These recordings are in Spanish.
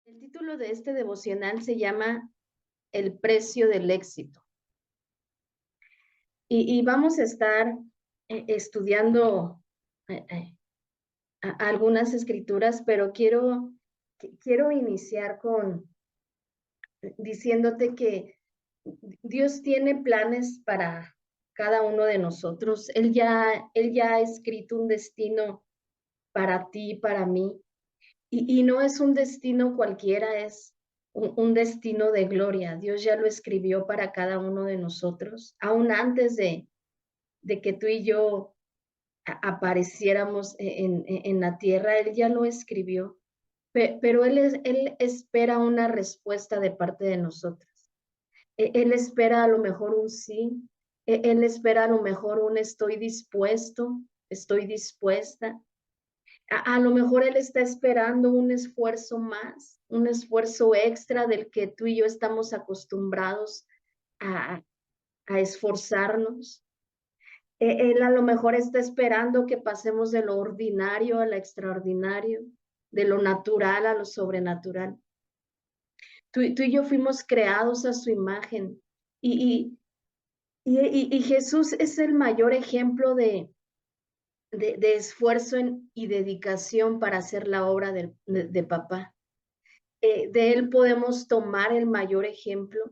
El título de este devocional se llama El precio del éxito. Y vamos a estar estudiando algunas escrituras, pero quiero iniciar con diciéndote que Dios tiene planes para cada uno de nosotros. Él ya ha escrito un destino para ti, para mí. Y no es un destino cualquiera, es un destino de gloria. Dios ya lo escribió para cada uno de nosotros, aún antes de que tú y yo apareciéramos en la tierra, Él ya lo escribió, pero Él espera una respuesta de parte de nosotros. Él espera a lo mejor un sí, Él espera a lo mejor un estoy dispuesto, estoy dispuesta. A lo mejor Él está esperando un esfuerzo más, un esfuerzo extra del que tú y yo estamos acostumbrados a, a esforzarnos. Él a lo mejor está esperando que pasemos de lo ordinario a lo extraordinario, de lo natural a lo sobrenatural. Tú y yo fuimos creados a su imagen y, y Jesús es el mayor ejemplo de esfuerzo y dedicación para hacer la obra de papá. De él podemos tomar el mayor ejemplo.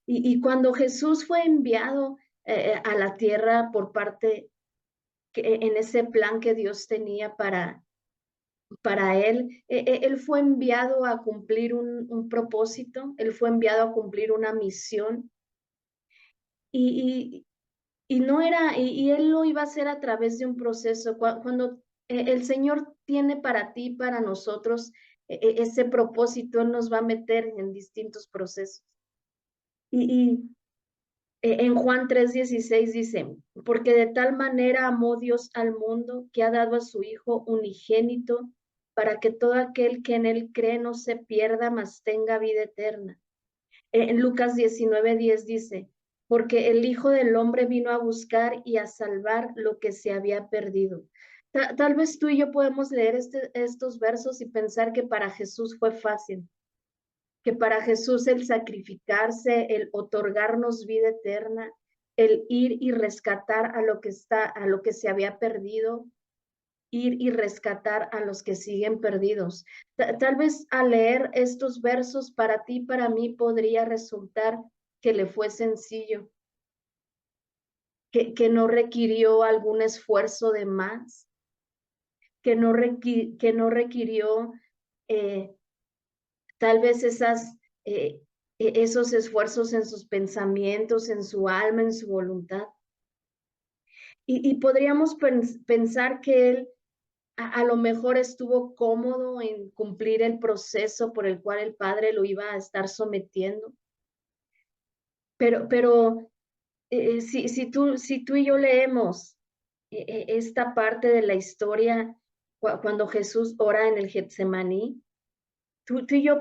Y cuando Jesús fue enviado a la tierra por parte, en ese plan que Dios tenía para él, él fue enviado a cumplir un propósito, él fue enviado a cumplir una misión. Y, y no era, y él lo iba a hacer a través de un proceso. Cuando el Señor tiene para ti, para nosotros, ese propósito, Él nos va a meter en distintos procesos. En Juan 3:16 dice, porque de tal manera amó Dios al mundo que ha dado a su Hijo unigénito para que todo aquel que en Él cree no se pierda, mas tenga vida eterna. En Lucas 19:10 dice, porque el Hijo del Hombre vino a buscar y a salvar lo que se había perdido. Tal vez tú y yo podemos leer estos versos y pensar que para Jesús fue fácil, que para Jesús el sacrificarse, el otorgarnos vida eterna, el ir y rescatar a lo que se había perdido, ir y rescatar a los que siguen perdidos. Tal vez al leer estos versos para ti, para mí, podría resultar que le fue sencillo, que no requirió algún esfuerzo de más, que no requirió eh, tal vez esos esfuerzos en sus pensamientos, en su alma, en su voluntad. Y podríamos pensar que él a lo mejor estuvo cómodo en cumplir el proceso por el cual el Padre lo iba a estar sometiendo. Pero si tú y yo leemos esta parte de la historia, cuando Jesús ora en el Getsemaní, tú y yo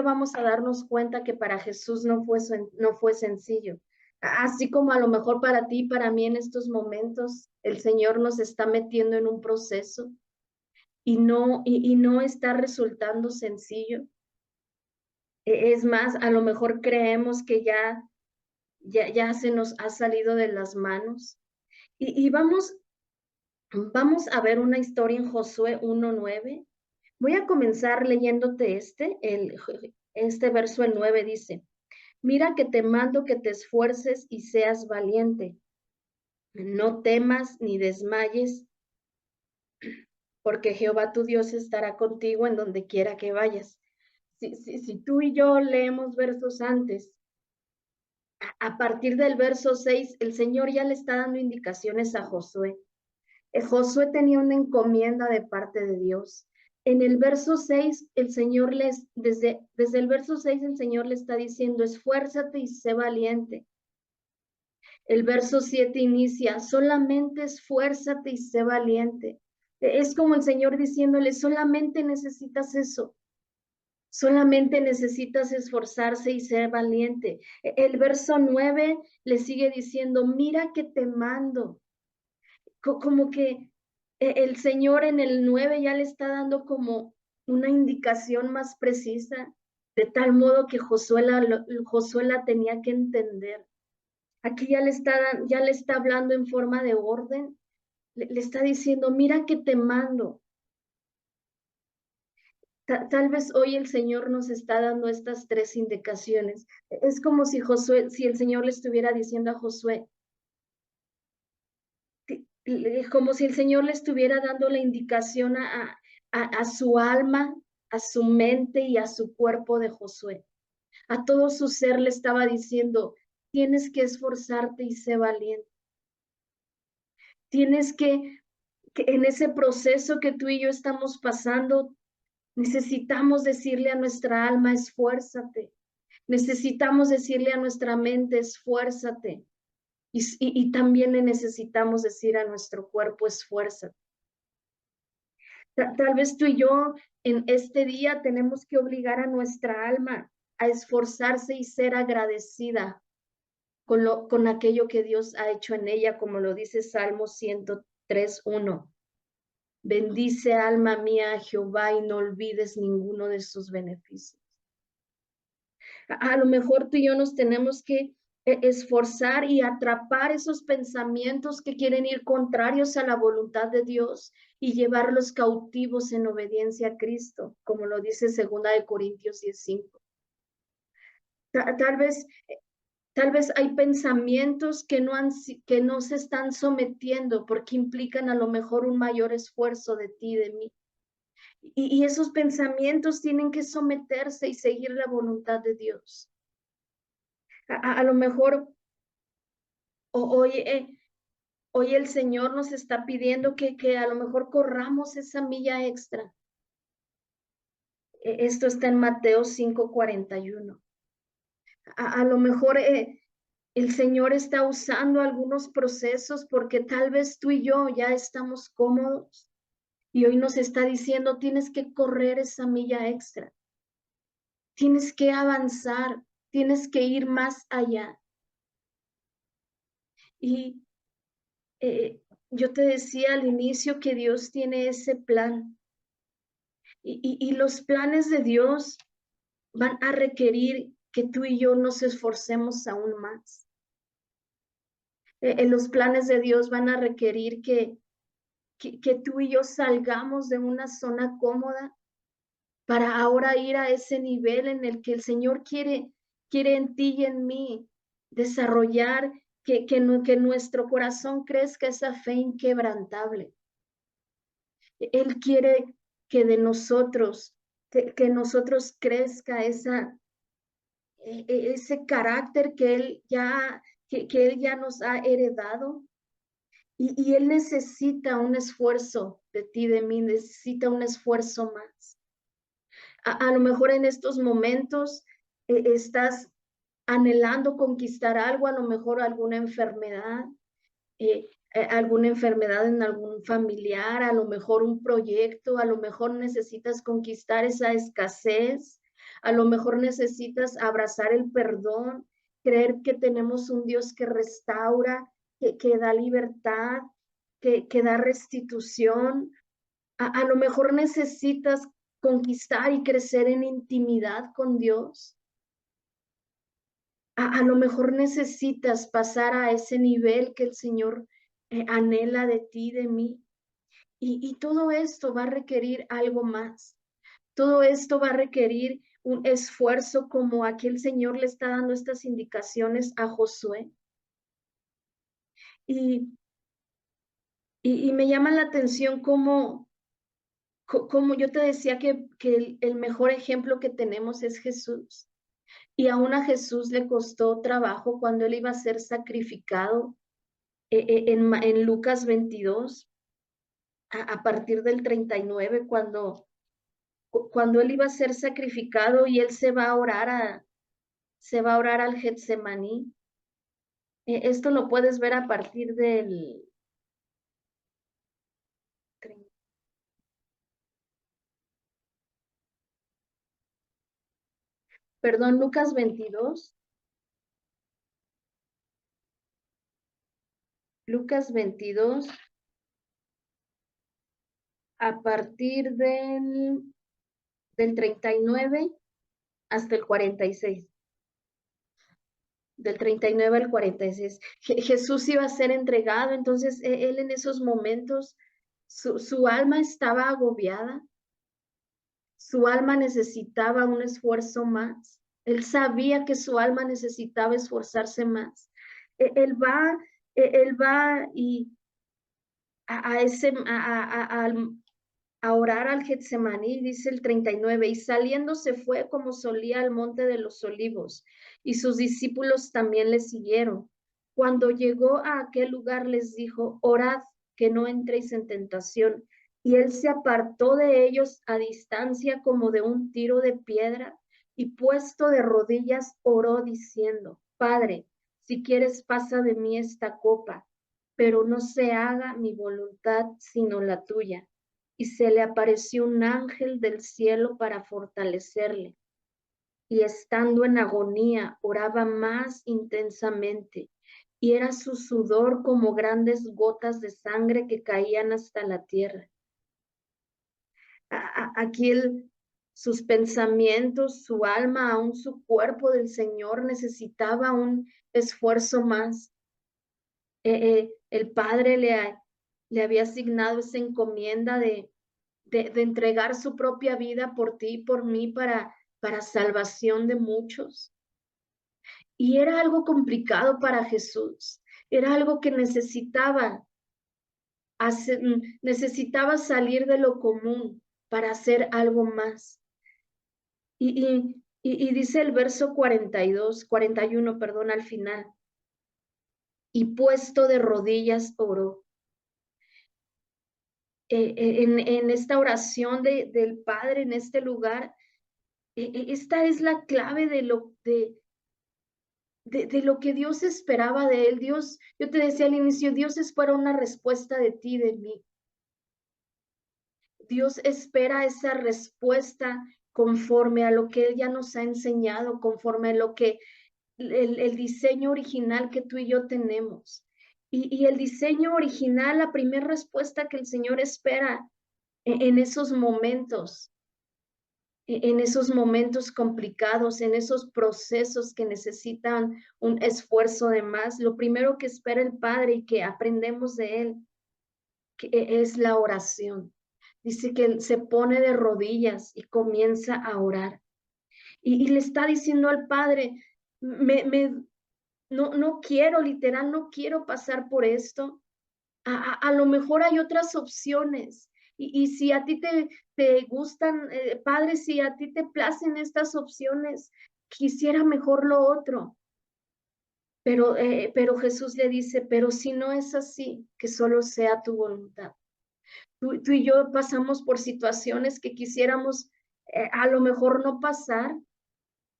vamos a darnos cuenta que para Jesús no fue sencillo. Así como a lo mejor para ti, para mí en estos momentos, el Señor nos está metiendo en un proceso y no está resultando sencillo. Es más, a lo mejor creemos que ya se nos ha salido de las manos. Y vamos a ver una historia en Josué 1:9. Voy a comenzar leyéndote este verso el 9 dice, mira que te mando que te esfuerces y seas valiente. No temas ni desmayes, porque Jehová tu Dios estará contigo en donde quiera que vayas. Si tú y yo leemos versos antes, a partir del verso 6, el Señor ya le está dando indicaciones a Josué. Josué tenía una encomienda de parte de Dios. En el verso 6, desde el verso 6, el Señor le está diciendo, esfuérzate y sé valiente. El verso 7 inicia, solamente esfuérzate y sé valiente. Es como el Señor diciéndole, solamente necesitas eso. Solamente necesitas esforzarse y ser valiente. El verso 9 le sigue diciendo, mira que te mando. Como que el Señor en el 9 ya le está dando como una indicación más precisa, de tal modo que Josué la tenía que entender. Aquí ya le está hablando en forma de orden, le está diciendo, mira que te mando. Tal vez hoy el Señor nos está dando estas tres indicaciones. Es como si si el Señor le estuviera diciendo a Josué, como si el Señor le estuviera dando la indicación a su alma, a su mente y a su cuerpo de Josué. A todo su ser le estaba diciendo, tienes que esforzarte y ser valiente. Tienes que en ese proceso que tú y yo estamos pasando, necesitamos decirle a nuestra alma, esfuérzate. Necesitamos decirle a nuestra mente, esfuérzate. Y también le necesitamos decir a nuestro cuerpo, esfuérzate. Tal vez tú y yo en este día tenemos que obligar a nuestra alma a esforzarse y ser agradecida con aquello que Dios ha hecho en ella, como lo dice Salmo 103:1. Bendice alma mía a Jehová y no olvides ninguno de sus beneficios. A lo mejor tú y yo nos tenemos que esforzar y atrapar esos pensamientos que quieren ir contrarios a la voluntad de Dios y llevarlos cautivos en obediencia a Cristo, como lo dice 2 Corintios 10:5. Tal vez hay pensamientos que no se están sometiendo porque implican a lo mejor un mayor esfuerzo de ti, de mí. Y esos pensamientos tienen que someterse y seguir la voluntad de Dios. A lo mejor hoy el Señor nos está pidiendo que a lo mejor corramos esa milla extra. Esto está en Mateo 5:41. A lo mejor el Señor está usando algunos procesos porque tal vez tú y yo ya estamos cómodos y hoy nos está diciendo, tienes que correr esa milla extra, tienes que avanzar, tienes que ir más allá. Y yo te decía al inicio que Dios tiene ese plan y los planes de Dios van a requerir que tú y yo nos esforcemos aún más. Los planes de Dios van a requerir que tú y yo salgamos de una zona cómoda para ahora ir a ese nivel en el que el Señor quiere en ti y en mí desarrollar, que nuestro corazón crezca esa fe inquebrantable. Él quiere que de nosotros, que nosotros crezca ese carácter que Él ya nos ha heredado. Y Él necesita un esfuerzo de ti, de mí, necesita un esfuerzo más. A lo mejor en estos momentos estás anhelando conquistar algo, a lo mejor alguna enfermedad en algún familiar, a lo mejor un proyecto, a lo mejor necesitas conquistar esa escasez, a lo mejor necesitas abrazar el perdón, creer que tenemos un Dios que restaura, que da libertad, que da restitución. A lo mejor necesitas conquistar y crecer en intimidad con Dios. A lo mejor necesitas pasar a ese nivel que el Señor anhela de ti, de mí. Y todo esto va a requerir algo más. Todo esto va a requerir un esfuerzo como aquel Señor le está dando estas indicaciones a Josué. Y, y me llama la atención como yo te decía que el mejor ejemplo que tenemos es Jesús. Y aún a Jesús le costó trabajo cuando él iba a ser sacrificado en Lucas 22, a partir del 39, cuando él iba a ser sacrificado y él se va a orar al Getsemaní. Esto lo puedes ver a partir del, perdón, Lucas 22, a partir del del 39 hasta el 46. Del 39 al 46. Jesús iba a ser entregado, entonces él en esos momentos, su alma estaba agobiada, su alma necesitaba un esfuerzo más. Él sabía que su alma necesitaba esforzarse más. Él va y a ese, a orar al Getsemaní, dice el 39, y saliendo se fue como solía al monte de los olivos, y sus discípulos también le siguieron. Cuando llegó a aquel lugar les dijo, orad que no entréis en tentación. Y él se apartó de ellos a distancia como de un tiro de piedra, y puesto de rodillas oró diciendo, Padre, si quieres pasa de mí esta copa, pero no se haga mi voluntad sino la tuya. Y se le apareció un ángel del cielo para fortalecerle. Y estando en agonía, oraba más intensamente, y era su sudor como grandes gotas de sangre que caían hasta la tierra. Aquí sus pensamientos, su alma, aún su cuerpo del Señor necesitaba un esfuerzo más. El Padre le había asignado esa encomienda de entregar su propia vida por ti y por mí para salvación de muchos. Y era algo complicado para Jesús, era algo que necesitaba salir de lo común para hacer algo más. Y dice el verso 41, perdón, al final, y puesto de rodillas oró. En esta oración del Padre, en este lugar, esta es la clave de lo que Dios esperaba de él. Dios, yo te decía al inicio, Dios espera una respuesta de ti, de mí. Dios espera esa respuesta conforme a lo que Él ya nos ha enseñado, conforme a lo que el diseño original que tú y yo tenemos. Y el diseño original, la primera respuesta que el Señor espera en esos momentos, en esos momentos complicados, en esos procesos que necesitan un esfuerzo de más, lo primero que espera el Padre y que aprendemos de Él es la oración. Dice que Él se pone de rodillas y comienza a orar. Y le está diciendo al Padre, no quiero, literal, no quiero pasar por esto. A lo mejor hay otras opciones. Y si a ti te gustan, Padre, si a ti te placen estas opciones, quisiera mejor lo otro. Pero Jesús le dice, pero si no es así, que solo sea tu voluntad. Tú y yo pasamos por situaciones que quisiéramos a lo mejor no pasar,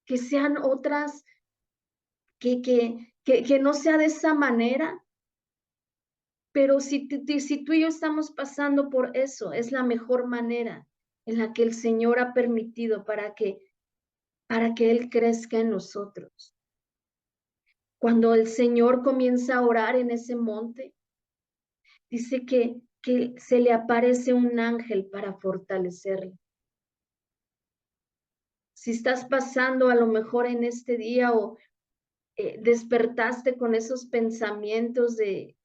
que sean otras, que no sea de esa manera. Pero si tú y yo estamos pasando por eso, es la mejor manera en la que el Señor ha permitido para que Él crezca en nosotros. Cuando el Señor comienza a orar en ese monte, dice que se le aparece un ángel para fortalecerle. Si estás pasando a lo mejor en este día o despertaste con esos pensamientos de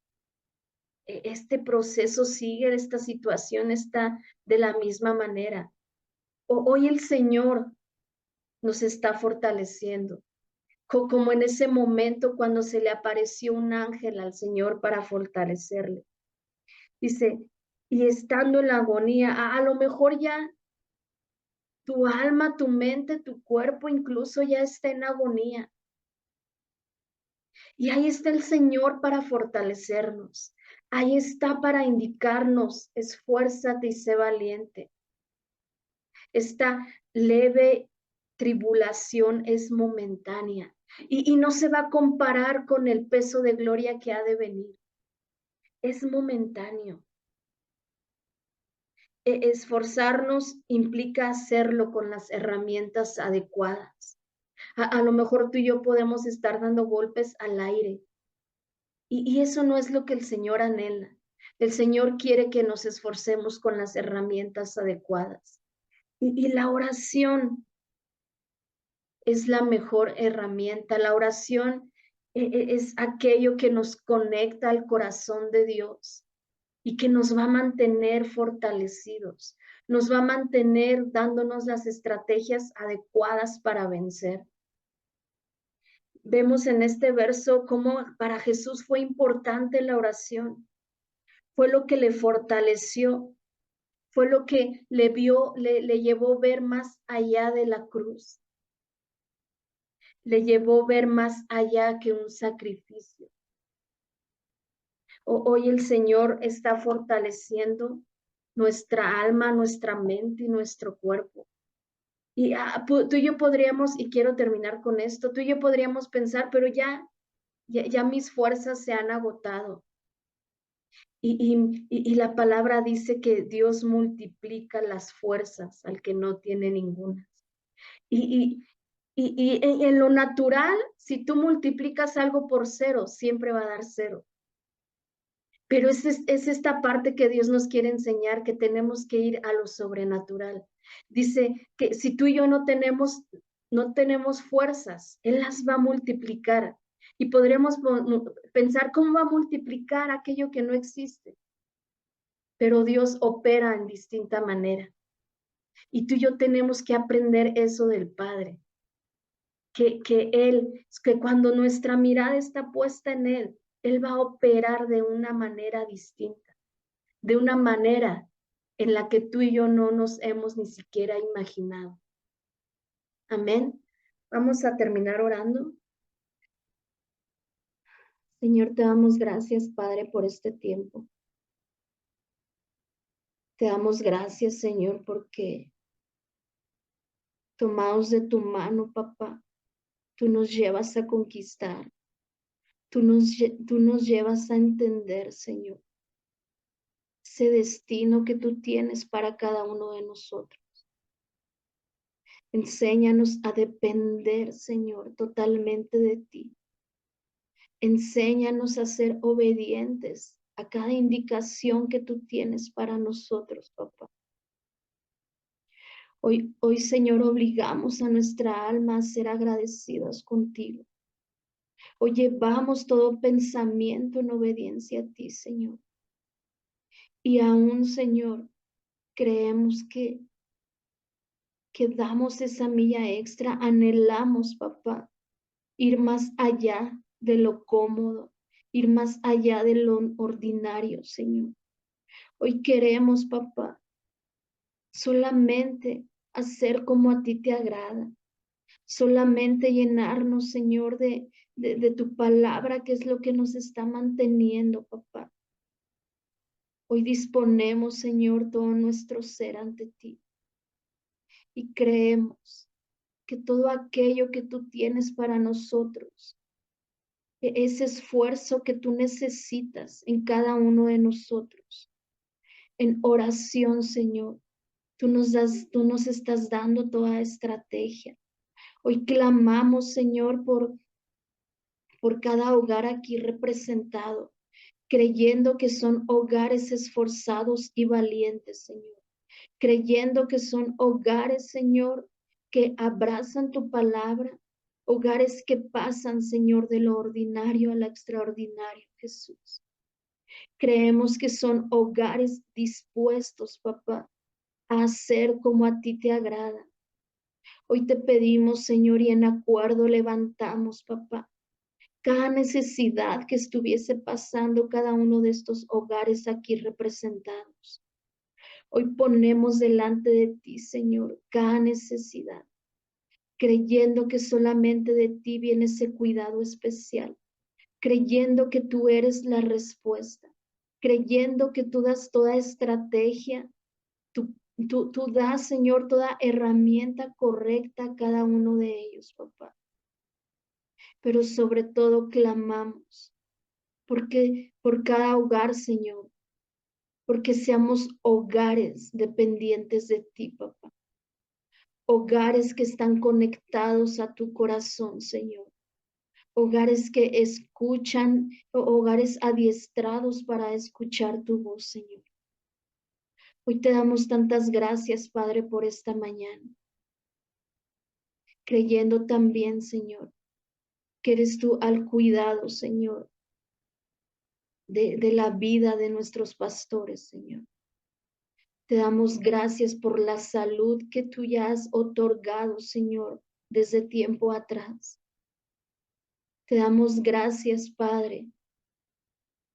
este proceso sigue, esta situación está de la misma manera. Hoy el Señor nos está fortaleciendo, como en ese momento cuando se le apareció un ángel al Señor para fortalecerle. Dice, y estando en la agonía, a lo mejor ya tu alma, tu mente, tu cuerpo incluso ya está en agonía. Y ahí está el Señor para fortalecernos. Ahí está para indicarnos, esfuérzate y sé valiente. Esta leve tribulación es momentánea y no se va a comparar con el peso de gloria que ha de venir. Es momentáneo. Esforzarnos implica hacerlo con las herramientas adecuadas. A lo mejor tú y yo podemos estar dando golpes al aire y eso no es lo que el Señor anhela. El Señor quiere que nos esforcemos con las herramientas adecuadas. Y la oración es la mejor herramienta. La oración es aquello que nos conecta al corazón de Dios y que nos va a mantener fortalecidos, nos va a mantener dándonos las estrategias adecuadas para vencer. Vemos en este verso cómo para Jesús fue importante la oración, fue lo que le fortaleció, fue lo que le llevó a ver más allá de la cruz, le llevó a ver más allá que un sacrificio. Hoy el Señor está fortaleciendo nuestra alma, nuestra mente y nuestro cuerpo. Y tú y yo podríamos, y quiero terminar con esto, tú y yo podríamos pensar, pero ya mis fuerzas se han agotado. Y la palabra dice que Dios multiplica las fuerzas al que no tiene ninguna. Y en lo natural, si tú multiplicas algo por cero, siempre va a dar cero. Pero es esta parte que Dios nos quiere enseñar, que tenemos que ir a lo sobrenatural. Dice que si tú y yo no tenemos fuerzas, Él las va a multiplicar. Y podremos pensar cómo va a multiplicar aquello que no existe. Pero Dios opera en distinta manera. Y tú y yo tenemos que aprender eso del Padre. Que cuando nuestra mirada está puesta en Él va a operar de una manera distinta, de una manera en la que tú y yo no nos hemos ni siquiera imaginado. Amén. Vamos a terminar orando. Señor, te damos gracias, Padre, por este tiempo. Te damos gracias, Señor, porque tomados de tu mano, papá, tú nos llevas a conquistar. Tú nos llevas a entender, Señor, ese destino que tú tienes para cada uno de nosotros. Enséñanos a depender, Señor, totalmente de ti. Enséñanos a ser obedientes a cada indicación que tú tienes para nosotros, papá. Hoy, Señor, obligamos a nuestra alma a ser agradecidas contigo. Hoy llevamos todo pensamiento en obediencia a ti, Señor. Y aún, Señor, creemos que damos esa milla extra, anhelamos, papá, ir más allá de lo cómodo, ir más allá de lo ordinario, Señor. Hoy queremos, papá, solamente hacer como a ti te agrada, solamente llenarnos, Señor, de tu palabra, que es lo que nos está manteniendo, papá. Hoy disponemos, Señor, todo nuestro ser ante ti y creemos que todo aquello que tú tienes para nosotros, ese esfuerzo que tú necesitas en cada uno de nosotros, en oración, Señor, tú nos estás dando toda estrategia. Hoy clamamos, Señor, por cada hogar aquí representado, creyendo que son hogares esforzados y valientes, Señor. Creyendo que son hogares, Señor, que abrazan tu palabra, hogares que pasan, Señor, de lo ordinario a lo extraordinario, Jesús. Creemos que son hogares dispuestos, papá, a hacer como a ti te agrada. Hoy te pedimos, Señor, y en acuerdo levantamos, papá, cada necesidad que estuviese pasando cada uno de estos hogares aquí representados. Hoy ponemos delante de ti, Señor, cada necesidad, creyendo que solamente de ti viene ese cuidado especial, creyendo que tú eres la respuesta, creyendo que tú das toda estrategia, tú das, Señor, toda herramienta correcta a cada uno de ellos, papá. Pero sobre todo clamamos porque por cada hogar, Señor, porque seamos hogares dependientes de ti, papá. Hogares que están conectados a tu corazón, Señor. Hogares que escuchan, hogares adiestrados para escuchar tu voz, Señor. Hoy te damos tantas gracias, Padre, por esta mañana, creyendo también, Señor, que eres tú al cuidado, Señor, de la vida de nuestros pastores, Señor. Te damos gracias por la salud que tú ya has otorgado, Señor, desde tiempo atrás. Te damos gracias, Padre,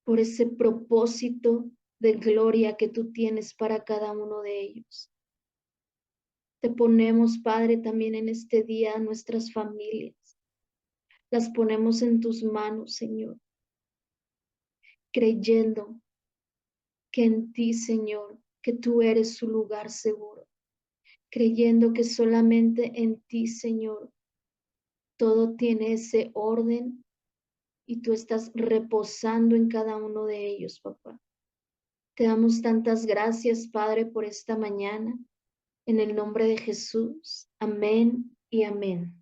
por ese propósito de gloria que tú tienes para cada uno de ellos. Te ponemos, Padre, también en este día a nuestras familias. Las ponemos en tus manos, Señor, creyendo que en ti, Señor, que tú eres su lugar seguro, creyendo que solamente en ti, Señor, todo tiene ese orden y tú estás reposando en cada uno de ellos, papá. Te damos tantas gracias, Padre, por esta mañana. En el nombre de Jesús. Amén y amén.